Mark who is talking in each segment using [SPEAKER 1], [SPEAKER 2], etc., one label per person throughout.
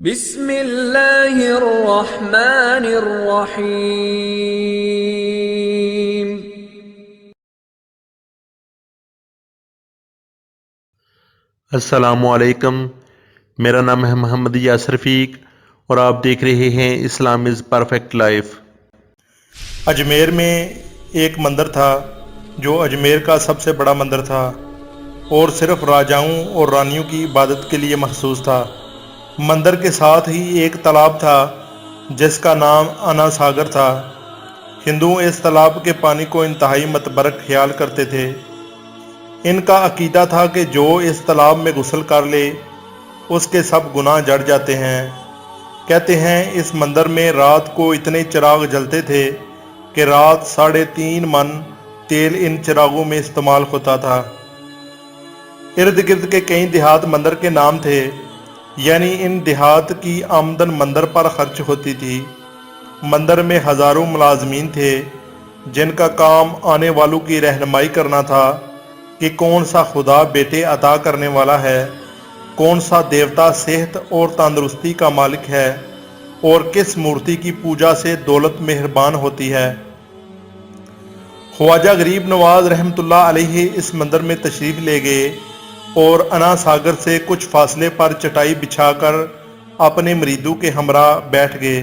[SPEAKER 1] بسم اللہ الرحمن الرحیم۔
[SPEAKER 2] السلام علیکم، میرا نام ہے محمد یاسر رفیق اور آپ دیکھ رہے ہیں اسلام از پرفیکٹ لائف۔ اجمیر میں ایک مندر تھا جو اجمیر کا سب سے بڑا مندر تھا اور صرف راجاؤں اور رانیوں کی عبادت کے لیے مخصوص تھا۔ مندر کے ساتھ ہی ایک تالاب تھا جس کا نام انا ساگر تھا۔ ہندو اس تالاب کے پانی کو انتہائی متبرک خیال کرتے تھے۔ ان کا عقیدہ تھا کہ جو اس تالاب میں غسل کر لے اس کے سب گناہ جڑ جاتے ہیں۔ کہتے ہیں اس مندر میں رات کو اتنے چراغ جلتے تھے کہ رات 3.5 من تیل ان چراغوں میں استعمال ہوتا تھا۔ ارد گرد کے کئی دیہات مندر کے نام تھے، یعنی ان دیہات کی آمدن مندر پر خرچ ہوتی تھی۔ مندر میں ہزاروں ملازمین تھے جن کا کام آنے والوں کی رہنمائی کرنا تھا کہ کون سا خدا بیٹے عطا کرنے والا ہے، کون سا دیوتا صحت اور تندرستی کا مالک ہے، اور کس مورتی کی پوجا سے دولت مہربان ہوتی ہے۔ خواجہ غریب نواز رحمۃ اللہ علیہ اس مندر میں تشریف لے گئے اور انا ساگر سے کچھ فاصلے پر چٹائی بچھا کر اپنے مریدوں کے ہمراہ بیٹھ گئے۔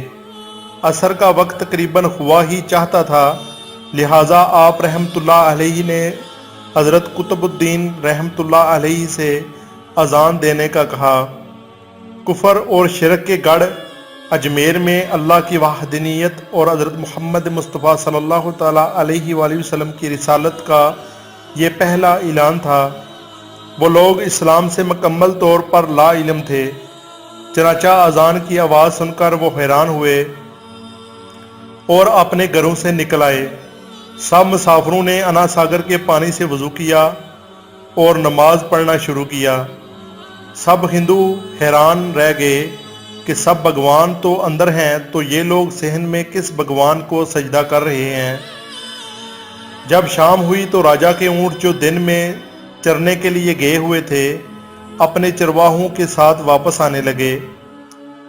[SPEAKER 2] عصر کا وقت تقریباً ہوا ہی چاہتا تھا، لہٰذا آپ رحمۃ اللہ علیہ نے حضرت قطب الدین رحمۃ اللہ علیہ سے اذان دینے کا کہا۔ کفر اور شرک کے گڑھ اجمیر میں اللہ کی وحدانیت اور حضرت محمد مصطفیٰ صلی اللہ تعالیٰ علیہ وآلہ وسلم کی رسالت کا یہ پہلا اعلان تھا۔ وہ لوگ اسلام سے مکمل طور پر لا علم تھے، چنانچہ اذان کی آواز سن کر وہ حیران ہوئے اور اپنے گھروں سے نکل آئے۔ سب مسافروں نے انا ساگر کے پانی سے وضو کیا اور نماز پڑھنا شروع کیا۔ سب ہندو حیران رہ گئے کہ سب بھگوان تو اندر ہیں تو یہ لوگ صحن میں کس بھگوان کو سجدہ کر رہے ہیں۔ جب شام ہوئی تو راجا کے اونٹ جو دن میں چرنے کے لیے گئے ہوئے تھے اپنے چرواہوں کے ساتھ واپس آنے لگے۔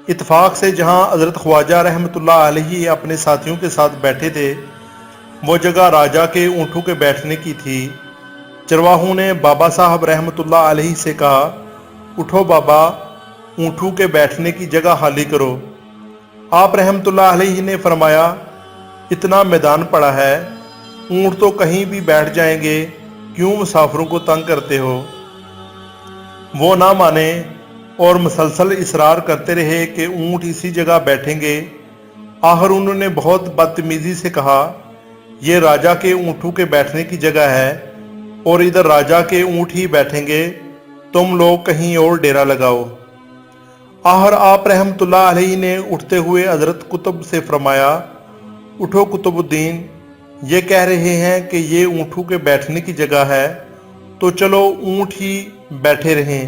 [SPEAKER 2] اتفاق سے جہاں حضرت خواجہ رحمۃ اللہ علیہ اپنے ساتھیوں کے ساتھ بیٹھے تھے وہ جگہ راجا کے اونٹوں کے بیٹھنے کی تھی۔ چرواہوں نے بابا صاحب رحمۃ اللہ علیہ سے کہا، اٹھو بابا، اونٹوں کے بیٹھنے کی جگہ خالی کرو۔ آپ رحمۃ اللہ علیہ نے فرمایا، اتنا میدان پڑا ہے، اونٹ تو کہیں بھی بیٹھ جائیں گے، کیوں مسافروں کو تنگ کرتے ہو؟ وہ نہ مانے اور مسلسل اصرار کرتے رہے کہ اونٹ اسی جگہ بیٹھیں گے۔ آخر انہوں نے بہت بدتمیزی سے کہا، یہ راجا کے اونٹوں کے بیٹھنے کی جگہ ہے اور ادھر راجا کے اونٹ ہی بیٹھیں گے، تم لوگ کہیں اور ڈیرا لگاؤ۔ آخر آپ رحمۃ اللہ علیہ نے اٹھتے ہوئے حضرت قطب سے فرمایا، اٹھو قطب الدین، یہ کہہ رہے ہیں کہ یہ اونٹوں کے بیٹھنے کی جگہ ہے تو چلو اونٹ ہی بیٹھے رہیں۔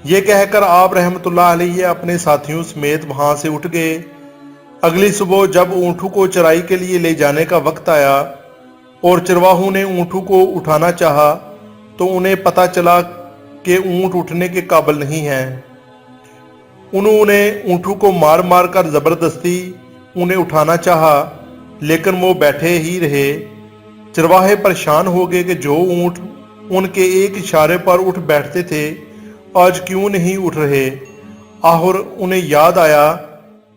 [SPEAKER 2] یہ کہہ کر آپ رحمۃ اللہ علیہ اپنے ساتھیوں سمیت وہاں سے اٹھ گئے۔ اگلی صبح جب اونٹوں کو چرائی کے لیے لے جانے کا وقت آیا اور چرواہوں نے اونٹوں کو اٹھانا چاہا تو انہیں پتہ چلا کہ اونٹ اٹھنے کے قابل نہیں ہیں۔ انہوں نے اونٹوں کو مار مار کر زبردستی انہیں اٹھانا چاہا لیکن وہ بیٹھے ہی رہے۔ چرواہے پریشان ہو گئے کہ جو اونٹ ان کے ایک اشارے پر اٹھ بیٹھتے تھے آج کیوں نہیں اٹھ رہے۔ آخر انہیں یاد آیا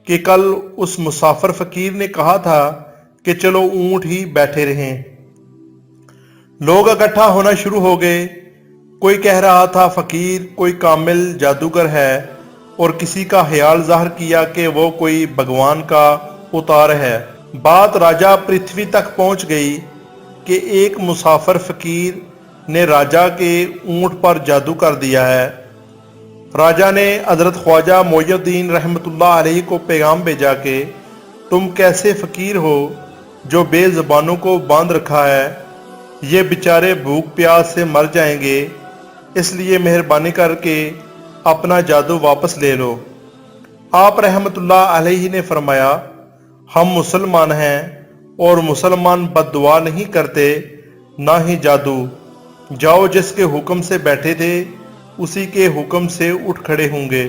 [SPEAKER 2] کہ کل اس مسافر فقیر نے کہا تھا کہ چلو اونٹ ہی بیٹھے رہیں۔ لوگ اکٹھا ہونا شروع ہو گئے، کوئی کہہ رہا تھا فقیر کوئی کامل جادوگر ہے اور کسی کا خیال ظاہر کیا کہ وہ کوئی بھگوان کا اوتار ہے۔ بات راجا پرتھوی تک پہنچ گئی کہ ایک مسافر فقیر نے راجا کے اونٹ پر جادو کر دیا ہے۔ راجا نے حضرت خواجہ معین الدین رحمۃ اللہ علیہ کو پیغام بھیجا کہ تم کیسے فقیر ہو جو بے زبانوں کو باندھ رکھا ہے، یہ بیچارے بھوک پیاس سے مر جائیں گے، اس لیے مہربانی کر کے اپنا جادو واپس لے لو۔ آپ رحمۃ اللہ علیہ نے فرمایا، ہم مسلمان ہیں اور مسلمان بد دعا نہیں کرتے نہ ہی جادو، جاؤ جس کے حکم سے بیٹھے تھے اسی کے حکم سے اٹھ کھڑے ہوں گے۔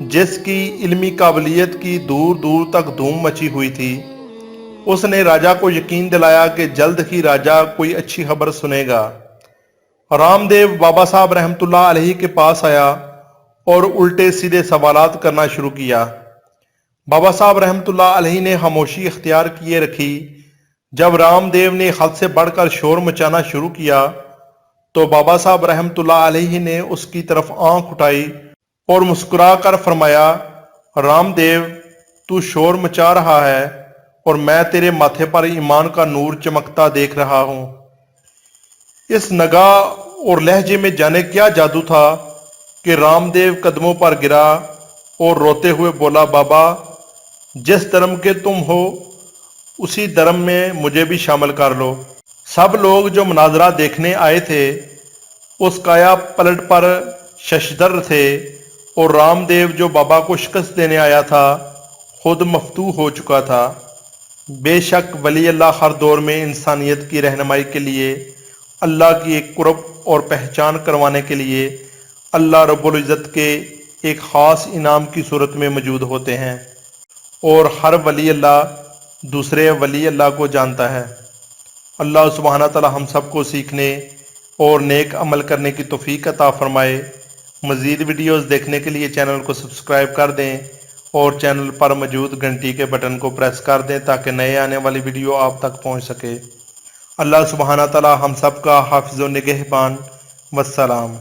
[SPEAKER 2] جس کی علمی قابلیت کی دور دور تک دھوم مچی ہوئی تھی، اس نے راجا کو یقین دلایا کہ جلد ہی راجا کوئی اچھی خبر سنے گا۔ رام دیو بابا صاحب رحمۃ اللہ علیہ کے پاس آیا اور الٹے سیدھے سوالات کرنا شروع کیا۔ بابا صاحب رحمۃ اللہ علیہ نے خاموشی اختیار کیے رکھی۔ جب رام دیو نے حد سے بڑھ کر شور مچانا شروع کیا تو بابا صاحب رحمۃ اللہ علیہ نے اس کی طرف آنکھ اٹھائی اور مسکرا کر فرمایا، رام دیو، تو شور مچا رہا ہے اور میں تیرے ماتھے پر ایمان کا نور چمکتا دیکھ رہا ہوں۔ اس نگاہ اور لہجے میں جانے کیا جادو تھا کہ رام دیو قدموں پر گرا اور روتے ہوئے بولا، بابا، جس دھرم کے تم ہو اسی دھرم میں مجھے بھی شامل کر لو۔ سب لوگ جو مناظرہ دیکھنے آئے تھے اس کایا پلٹ پر ششدر تھے، اور رام دیو جو بابا کو شکست دینے آیا تھا خود مفتوح ہو چکا تھا۔ بے شک ولی اللہ ہر دور میں انسانیت کی رہنمائی کے لیے، اللہ کی ایک قرب اور پہچان کروانے کے لیے اللہ رب العزت کے ایک خاص انعام کی صورت میں موجود ہوتے ہیں، اور ہر ولی اللہ دوسرے ولی اللہ کو جانتا ہے۔ اللہ سبحانہ تعالی ہم سب کو سیکھنے اور نیک عمل کرنے کی توفیق عطا فرمائے۔ مزید ویڈیوز دیکھنے کے لیے چینل کو سبسکرائب کر دیں اور چینل پر موجود گھنٹی کے بٹن کو پریس کر دیں تاکہ نئے آنے والی ویڈیو آپ تک پہنچ سکے۔ اللہ سبحانہ تعالی ہم سب کا حافظ و نگہبان۔ والسلام۔